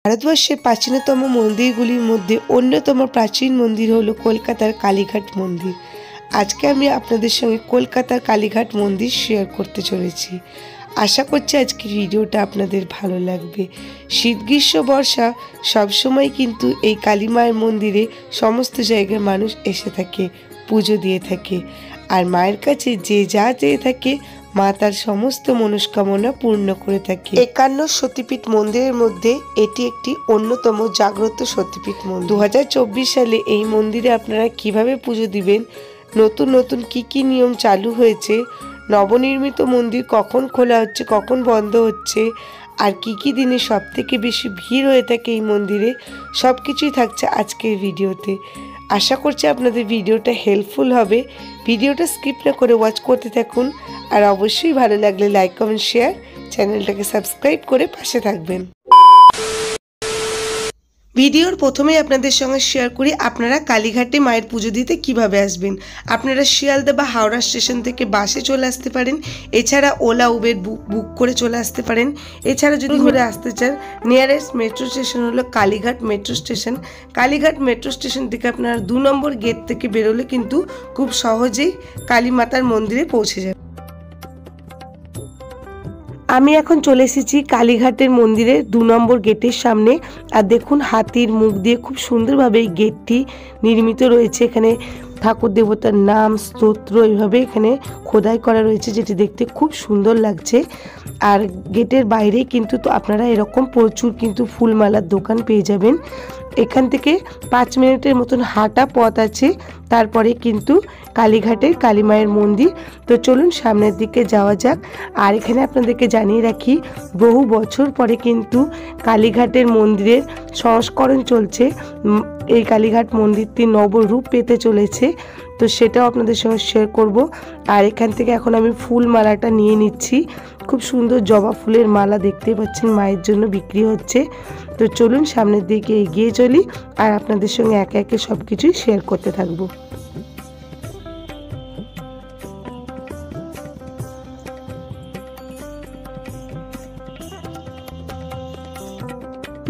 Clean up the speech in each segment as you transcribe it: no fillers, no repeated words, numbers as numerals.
ভারতবর্ষের প্রাচীনতম মন্দিরগুলির মধ্যে অন্যতম প্রাচীন মন্দির হলো কলকাতার কালীঘাট মন্দির। আজকে আমি আপনাদের সঙ্গে কলকাতার কালীঘাট মন্দির শেয়ার করতে চলেছি। আশা করছি আজকের ভিডিওটা আপনাদের ভালো লাগবে। শীত গ্রীষ্ম বর্ষা সবসময় কিন্তু এই কালী মায়ের মন্দিরে সমস্ত জায়গার মানুষ এসে থাকে, পুজো দিয়ে থাকে। আর মায়ের কাছে যে যা চেয়ে থাকে মা তার সমস্ত মনস্কামনা পূর্ণ করে থাকে। 51 সতীপীঠ মন্দিরের মধ্যে এটি একটি অন্যতম জাগ্রত সতীপীঠ মন্দির। 2024 সালে এই মন্দিরে আপনারা কিভাবে পুজো দিবেন, নতুন নতুন কি নিয়ম চালু হয়েছে, নবনির্মিত মন্দির কখন খোলা হচ্ছে কখন বন্ধ হচ্ছে, আর কি দিনে সব থেকে বেশি ভিড় হয়ে থাকে এই মন্দিরে, সব কিছুই থাকছে আজকের ভিডিওতে। আশা করছি আপনাদের ভিডিওটা হেল্পফুল হবে। ভিডিওটা স্কিপ না করে ওয়াচ করতে থাকুন। আর অবশ্যই ভালো লাগলে লাইক কমেন্ট শেয়ার, চ্যানেলটাকে সাবস্ক্রাইব করে পাশে থাকবেন। ভিডিওর প্রথমেই আপনাদের সঙ্গে শেয়ার করি আপনারা কালীঘাটে মায়ের পুজো দিতে কিভাবে আসবেন। আপনারা শিয়ালদা বা হাওড়া স্টেশন থেকে বাসে চলে আসতে পারেন, এছাড়া ওলা উবের বুক করে চলে আসতে পারেন। এছাড়া যদি ঘুরে আসতে চান, নিয়ারেস্ট মেট্রো স্টেশন হলো Kalighat metro station. Kalighat metro station থেকে আপনারা 2 নম্বর গেট থেকে বেরোলে কিন্তু খুব সহজেই কালী মাতার মন্দিরে পৌঁছে যাবেন। আমি এখন চলে এসেছি কালীঘাটের মন্দিরের 2 নম্বর গেটের সামনে। আর দেখুন হাতির মুখ দিয়ে খুব সুন্দরভাবে এই গেটটি নির্মিত রয়েছে। এখানে ঠাকুর দেবতার নাম, স্তোত্র এইভাবে এখানে খোদাই করা রয়েছে, যেটি দেখতে খুব সুন্দর লাগছে। আর গেটের বাইরে কিন্তু তো আপনারা এরকম প্রচুর কিন্তু ফুলমালার দোকান পেয়ে যাবেন। এখান থেকে 5 মিনিটের মতন হাঁটা পথ আছে, তারপরে কিন্তু কালীঘাটের কালী মায়ের মন্দির। তো চলুন সামনের দিকে যাওয়া যাক। আর এখানে আপনাদেরকে জানিয়ে রাখি, বহু বছর পরে কিন্তু কালীঘাটের মন্দিরের সংস্করণ চলছে। এই কালীঘাট মন্দিরটি নবরূপ পেতে চলেছে, তো সেটাও আপনাদের সঙ্গে শেয়ার করব। আর এখান থেকে এখন আমি ফুল মালাটা নিয়ে নিচ্ছি। খুব সুন্দর জবা ফুলের মালা দেখতে পাচ্ছেন মায়ের জন্য বিক্রি হচ্ছে। তো চলুন সামনের দিকে এগিয়ে চলি আর আপনাদের সঙ্গে একে একে সব কিছুই শেয়ার করতে থাকবো।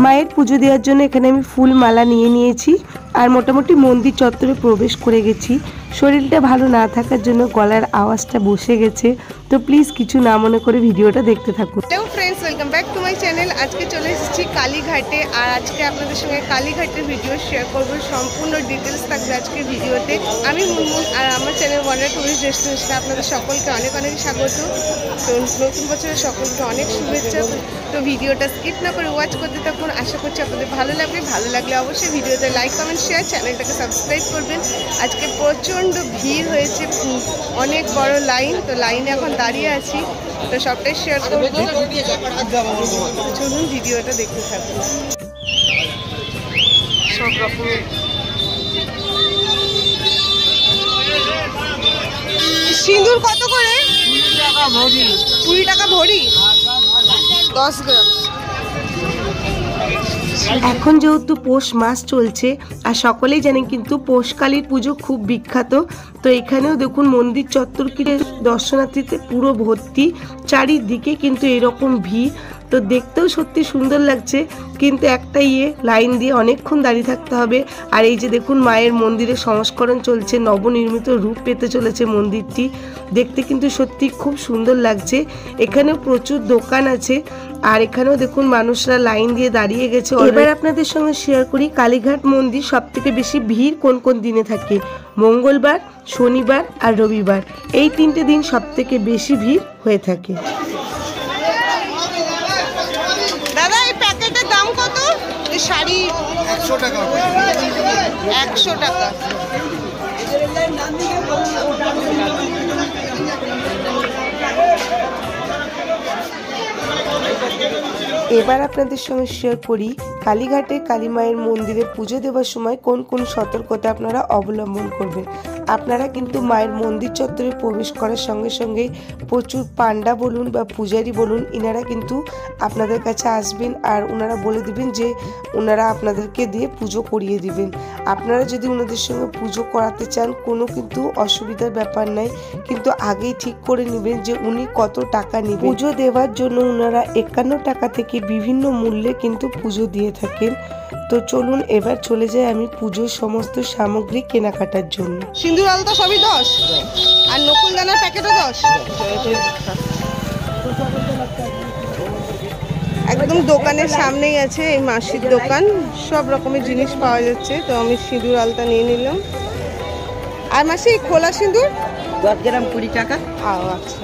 মায়ের পুজো দেওয়ার জন্য এখানে আমি ফুল মালা নিয়ে নিয়েছি আর মোটামুটি মন্দির চত্বরে প্রবেশ করে গেছি। শরীরটা ভালো না থাকার জন্য গলার আওয়াজটা বসে গেছে, তো প্লিজ কিছু না মনে করে ভিডিওটা দেখতে থাকুন। Hello friends, welcome back to my channel. আজকে চলে এসেছি কালীঘাটে, আর আজকে আপনাদের সঙ্গে কালীঘাটের ভিডিও শেয়ার করব। সম্পূর্ণ ডিটেলস থাকবে আজকের ভিডিওতে। আমি মুনমুন, আর আমার চ্যানেল ওয়ান্ডার টুরিস্ট ডেস্টিনেশনে আপনাদের সকলকে অনেক অনেক স্বাগত। তো নতুন বছরের সকলকে অনেক শুভেচ্ছা। তো ভিডিওটা স্কিপ না করে ওয়াচ করতে থাকুন। আশা করছি আপনাদের ভালো লাগবে। ভালো লাগলে অবশ্যই ভিডিওতে লাইক কমেন্ট শেয়ার, চ্যানেলটাকে সাবস্ক্রাইব করবেন। আজকে প্রচণ্ড ভিড় হয়েছে, অনেক বড় লাইন। তো লাইনে এখন দাঁড়িয়ে আছি, তো সবটাই শেয়ার করব। চলুন ভিডিওটা দেখতে থাকুন। সব রকম সিঁদুর কত করে? 20 টাকা ভরি, 10 গ্রাম। এখন যেহেতু পৌষ মাস চলছে আর সকলেই জানেন কিন্তু পৌষকালীর পুজো খুব বিখ্যাত। তো এখানেও দেখুন মন্দির চত্বর কিনে দর্শনার্থীতে পুরো ভর্তি, চারিদিকে কিন্তু এরকম ভিড়। তো দেখতেও সত্যি সুন্দর লাগছে, কিন্তু একটা লাইন দিয়ে অনেকক্ষণ দাঁড়িয়ে থাকতে হবে। আর এই যে দেখুন মায়ের মন্দিরের সংস্করণ চলছে, নবনির্মিত রূপ পেতে চলেছে মন্দিরটি। দেখতে কিন্তু সত্যি খুব সুন্দর লাগছে। এখানেও প্রচুর দোকান আছে, আর এখানেও দেখুন মানুষরা লাইন দিয়ে দাঁড়িয়ে গেছে। এবার আপনাদের সঙ্গে শেয়ার করি কালীঘাট মন্দির সব থেকে বেশি ভিড় কোন কোন দিনে থাকে। মঙ্গলবার, শনিবার আর রবিবার, এই 3টে দিন সব থেকে বেশি ভিড় হয়ে থাকে। দাদা এই প্যাকেটের দাম কত? এই শাড়ি 100 টাকা। 100 টাকা। এবার আপনাদের সঙ্গে শেয়ার করি কালীঘাটে কালী মায়ের মন্দিরে পুজো দেওয়ার সময় কোন কোন সতর্কতা আপনারা অবলম্বন করবেন। আপনারা কিন্তু মায়ের মন্দির চত্বরে প্রবেশ করার সঙ্গে সঙ্গে প্রচুর পান্ডা বলুন বা পূজারি বলুন, ইনারা কিন্তু আপনাদের কাছে আসবেন আর ওনারা বলে দিবেন যে ওনারা আপনাদেরকে দিয়ে পুজো করিয়ে দিবেন। আপনারা যদি ওনাদের সঙ্গে পুজো করাতে চান কোনো কিন্তু অসুবিধার ব্যাপার নাই, কিন্তু আগেই ঠিক করে নেবেন যে উনি কত টাকা নেবেন। পুজো দেওয়ার জন্য ওনারা 51 টাকা থেকে বিভিন্ন মূল্যে কিন্তু পুজো দিয়ে থাকেন। তো চলুন এবার চলে যাই আমি পুজোর সমস্ত সামগ্রী কেনাকাটার জন্য। সিঁদুর আলতা সবই 10 আর নকুল দানার প্যাকেটও 10। একদম দোকানের সামনেই আছে এই মাসির দোকান, সব রকমের জিনিস পাওয়া যাচ্ছে। তো আমি সিঁদুর আলতা নিয়ে নিলাম। আর মাসি খোলা সিঁদুর 10 গ্রাম 20 টাকা। আচ্ছা,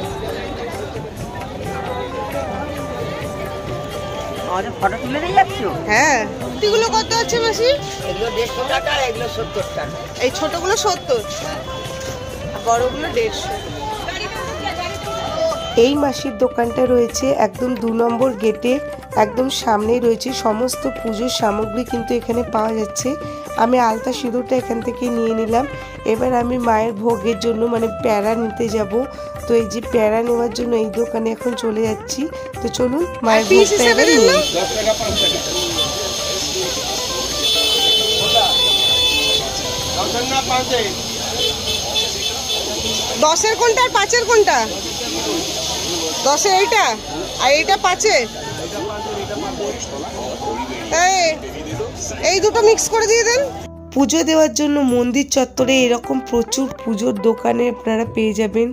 আমাদের ফটো তুলে দিয়ে যাচ্ছ? হ্যাঁ। এগুলো কত আছে মাসি? এগুলো 150 টাকা, এগুলো 70 টাকা। এই ছোটগুলো 70, বড়গুলো 150। এই মাসির দোকানটা রয়েছে একদম 2 নম্বর গেটের একদম সামনেই রয়েছে। সমস্ত পুজোর সামগ্রী কিন্তু এখানে পাওয়া যাচ্ছে। আমি আলতা সিঁদুরটা এখান থেকে নিয়ে নিলাম। এবার আমি মায়ের ভোগের জন্য মানে প্যারা নিতে যাব। তো এই যে প্যারা নেওয়ার জন্য এই দোকানে এখন চলে যাচ্ছি। তো চলুন মায়ের ভোগ প্যারা নিই। 10-এর কোনটা আর 5-এর কোনটা? 10-এর এইটা আর এইটা 5-এর। এই দুটো মিক্স করে দিয়ে দেন। পুজো দেওয়ার জন্য মন্দির চত্বরে এরকম প্রচুর পুজোর দোকানে আপনারা পেয়ে যাবেন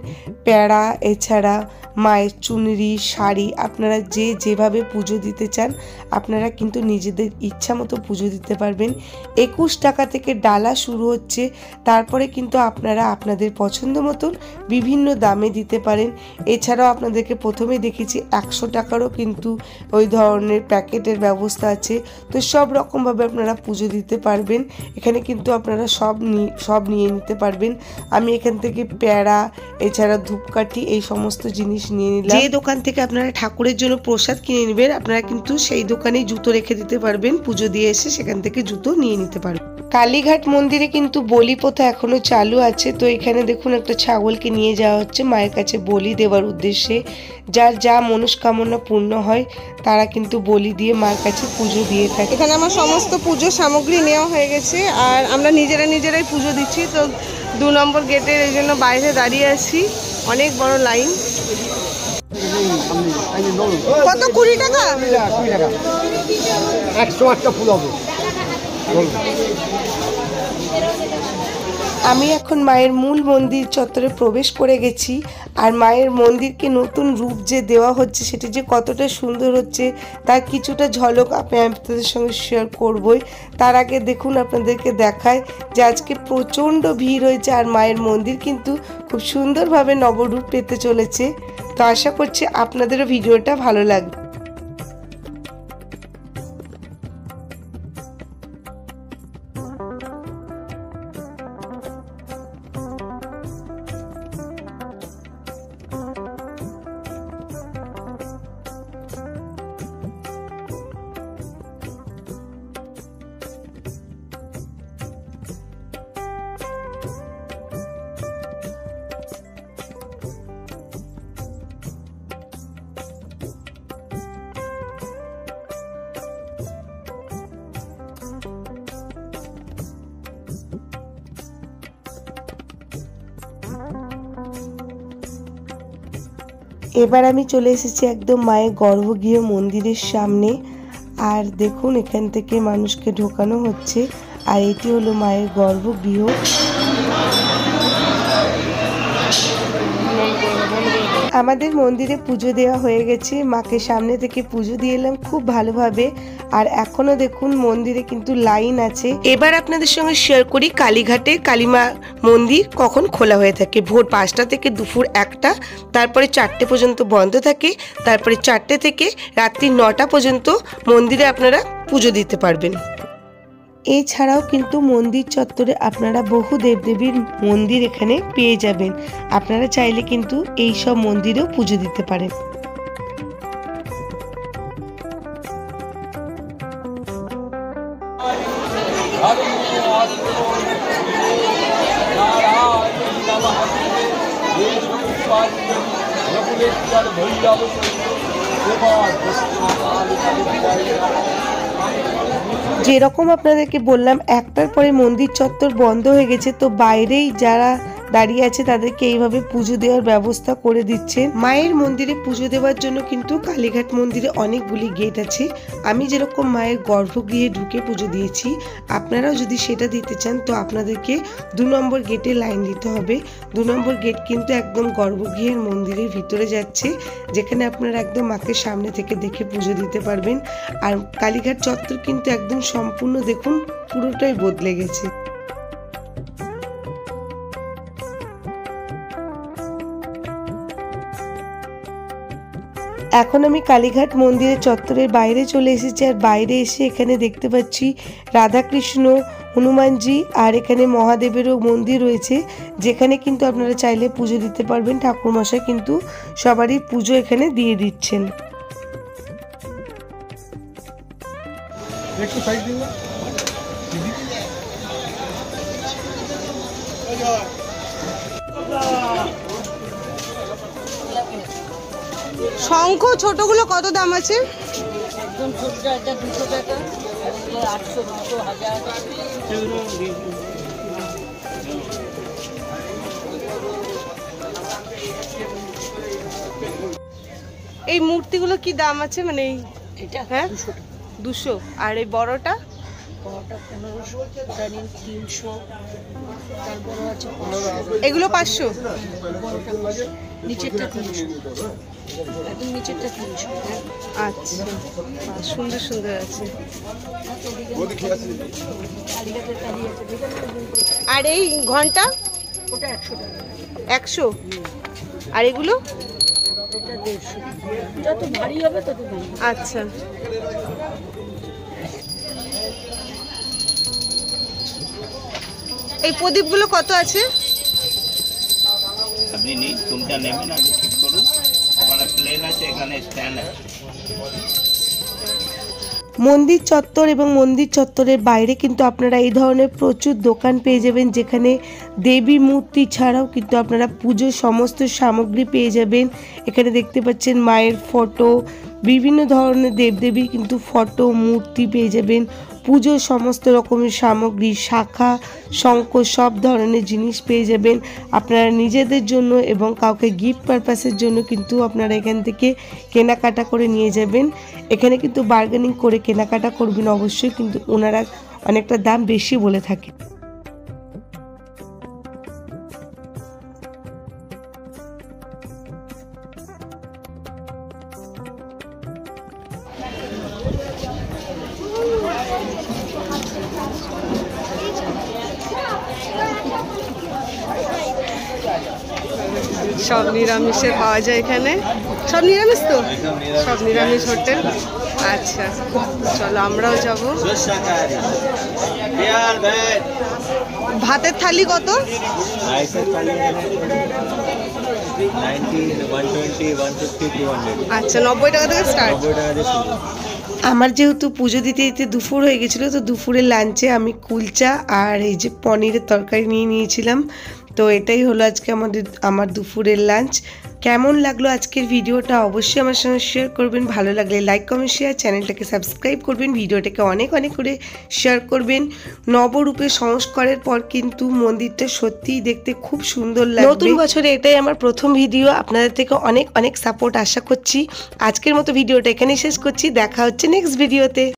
প্যাড়া, এছাড়া মায়ের চুনরি, শাড়ি। আপনারা যে যেভাবে পুজো দিতে চান আপনারা কিন্তু নিজেদের ইচ্ছা মতো পুজো দিতে পারবেন। 21 টাকা থেকে ডালা শুরু হচ্ছে, তারপরে কিন্তু আপনারা আপনাদের পছন্দ মতন বিভিন্ন দামে দিতে পারেন। এছাড়াও আপনাদেরকে প্রথমে দেখেছি 100 টাকারও কিন্তু ওই ধরনের প্যাকেটের ব্যবস্থা আছে। তো সব রকমভাবে আপনারা পুজো দিতে পারবেন। এখানে কিন্তু আপনারা সব নিয়ে নিতে পারবেন। আমি এখান থেকে প্যাড়া, এছাড়া ধূপকাঠি, এই সমস্ত জিনিস নিয়ে নিলাম। যে দোকান থেকে আপনারা ঠাকুরের জন্য প্রসাদ কিনে নেবেন আপনারা কিন্তু সেই দোকানেই জুতো রেখে দিতে পারবেন। পুজো দিয়ে এসে সেখান থেকে জুতো নিয়ে নিতে পারবেন। কালীঘাট মন্দিরে কিন্তু বলি প্রথা এখনো চালু আছে। তো এখানে দেখুন একটা ছাগলকে নিয়ে যাওয়া হচ্ছে মায়ের কাছে বলি দেওয়ার উদ্দেশ্যে। যার যা মনস্কামনা পূর্ণ হয় তারা কিন্তু বলি দিয়ে মার কাছে পুজো দিয়ে থাকে। এখানে আমার সমস্ত পুজো সামগ্রী নেওয়া হয়ে গেছে আর আমরা নিজেরাই পুজো দিচ্ছি। তো 2 নম্বর গেটের এই জন্য বাইরে দাঁড়িয়ে আছি, অনেক বড় লাইন। কত? 20 টাকা। 108টা ফুল হবে। আমি এখন মায়ের মূল মন্দির চত্বরে প্রবেশ করে গেছি। আর মায়ের মন্দিরকে নতুন রূপ যে দেওয়া হচ্ছে সেটি যে কতটা সুন্দর হচ্ছে তার কিছুটা ঝলক আমি আপনাদের সঙ্গে শেয়ার করবই। তার আগে দেখুন আপনাদেরকে দেখায় যে আজকে প্রচণ্ড ভিড় হয়েছে আর মায়ের মন্দির কিন্তু খুব সুন্দরভাবে নবরূপ পেতে চলেছে। তো আশা করছি আপনাদেরও ভিডিওটা ভালো লাগবে। এবার আমি চলে এসেছি একদম মায়ের গর্ভগৃহ মন্দিরের সামনে। আর দেখুন এখান থেকে মানুষকে ঢোকানো হচ্ছে আর এটি হলো মায়ের গর্ভগৃহ। আমাদের মন্দিরে পুজো দেওয়া হয়ে গেছে, মাকে সামনে থেকে পুজো দিয়ে এলাম খুব ভালোভাবে। আর এখনো দেখুন মন্দিরে কিন্তু লাইন আছে। এবার আপনাদের সঙ্গে শেয়ার করি কালীঘাটে কালীমা মন্দির কখন খোলা হয়ে থাকে। ভোর 5টা থেকে দুপুর 1টা, তারপরে 4টে পর্যন্ত বন্ধ থাকে, তারপরে 4টে থেকে রাত্রি 9টা পর্যন্ত মন্দিরে আপনারা পুজো দিতে পারবেন। এছাড়াও কিন্তু মন্দির চত্বরে আপনারা বহু দেবদেবীর মন্দির এখানে পেয়ে যাবেন। আপনারা চাইলে কিন্তু এই সব মন্দিরেও পুজো দিতে পারেন। নারায়ণ যেরকম আপনাদেরকে বললাম একটার পরে মন্দির চত্বর বন্ধ হয়ে গেছে, তো বাইরেই যারা দাঁড়িয়ে আছে তাদেরকে এইভাবে পুজো দেওয়ার ব্যবস্থা করে দিচ্ছে। মায়ের মন্দিরে পুজো দেওয়ার জন্য কিন্তু কালীঘাট মন্দিরে অনেকগুলি গেট আছে। আমি যেরকম মায়ের গর্ভগৃহে ঢুকে পুজো দিয়েছি, আপনারাও যদি সেটা দিতে চান তো আপনাদেরকে 2 নম্বর গেটে লাইন দিতে হবে। 2 নম্বর গেট কিন্তু একদম গর্ভগৃহের মন্দিরের ভিতরে যাচ্ছে, যেখানে আপনারা একদম মাকে সামনে থেকে দেখে পুজো দিতে পারবেন। আর কালীঘাট চত্বর কিন্তু একদম সম্পূর্ণ দেখুন পুরোটাই বদলে গেছে। এখন আমি কালীঘাট মন্দিরের চত্বরের বাইরে চলে এসেছি। আর বাইরে এসে এখানে দেখতে পাচ্ছি রাধাকৃষ্ণ, হনুমানজি আর এখানে মহাদেবেরও মন্দির রয়েছে, যেখানে কিন্তু আপনারা চাইলে পুজো দিতে পারবেন। ঠাকুরমশাই কিন্তু সবারই পুজো এখানে দিয়ে দিচ্ছেন। শঙ্খ ছোটগুলো কত দাম আছে? একদম ছোটটা এটা 200 টাকা, আর এগুলো 800, 200, 1000। এই মূর্তিগুলো কি দাম আছে? মানে এটা হ্যাঁ 200 টাকা। 200। আর এই বড়টা? বড়টা 1500, এটা নিন 300, তারপরে আছে 500। এগুলো 500। বড়টা 500, নিচেরটা 300, একদম নিচেরটা 300। আচ্ছা, সুন্দর সুন্দর আছে। কালীঘাটের কালী আছে, আর এই ঘন্টা? ওটা 100 টাকা। 100। আর এগুলো? এটা 150, যত ভারী হবে তত দাম। আচ্ছা। এই প্রদীপগুলো কত আছে? আপনি নিন কোনটা নেবেন আগে ঠিক করুন। ওখানে প্লেন আছে, এখানে স্ট্যান্ড আছে। মন্দির চত্বর এবং মন্দির চত্বরের বাইরে কিন্তু আপনারা এই ধরনের প্রচুর দোকান পেয়ে যাবেন, যেখানে দেবী মূর্তি ছাড়াও কিন্তু আপনারা পুজোর সমস্ত সামগ্রী পেয়ে যাবেন। এখানে দেখতে পাচ্ছেন মায়ের ফটো, বিভিন্ন ধরনের দেবদেবীর কিন্তু ফটো, মূর্তি পেয়ে যাবেন। পুজোর সমস্ত রকমের সামগ্রী, শাখা, শঙ্খ, সব ধরনের জিনিস পেয়ে যাবেন আপনারা নিজেদের জন্য, এবং কাউকে গিফট পারপাসের জন্য কিন্তু আপনারা এখান থেকে কেনাকাটা করে নিয়ে যাবেন। এখানে কিন্তু বার্গেনিং করে কেনাকাটা করবেন অবশ্যই, কিন্তু ওনারা অনেকটা দাম বেশি বলে থাকে। সব নিরামিষে পাওয়া যায় এখানে। সব নিরামিষ তো? সব নিরামিষ হোটেল। আচ্ছা, চলো আমরাও যাব। ভাতের থালি কত? আচ্ছা, 90 টাকা থেকে স্টার্ট। আমার যেহেতু পুজো দিতে দিতে দুপুর হয়ে গেছিলো, তো দুপুরের লাঞ্চে আমি কুলচা আর এই যে পনিরের তরকারি নিয়ে নিয়েছিলাম। তো এটাই হলো আজকে আমার দুপুরের লাঞ্চ। কেমন লাগলো আজকের ভিডিওটা অবশ্যই আমার সঙ্গে শেয়ার করবেন। ভালো লাগলে লাইক, কমেন্ট, শেয়ার, চ্যানেলটাকে সাবস্ক্রাইব করবেন, ভিডিওটাকে অনেক অনেক করে শেয়ার করবেন। নবরূপে সংস্কারের পর কিন্তু মন্দিরটা সত্যিই দেখতে খুব সুন্দর লাগে। নতুন বছরে এটাই আমার প্রথম ভিডিও, আপনাদের থেকে অনেক অনেক সাপোর্ট আশা করছি। আজকের মতো ভিডিওটা এখানেই শেষ করছি, দেখা হচ্ছে নেক্সট ভিডিওতে।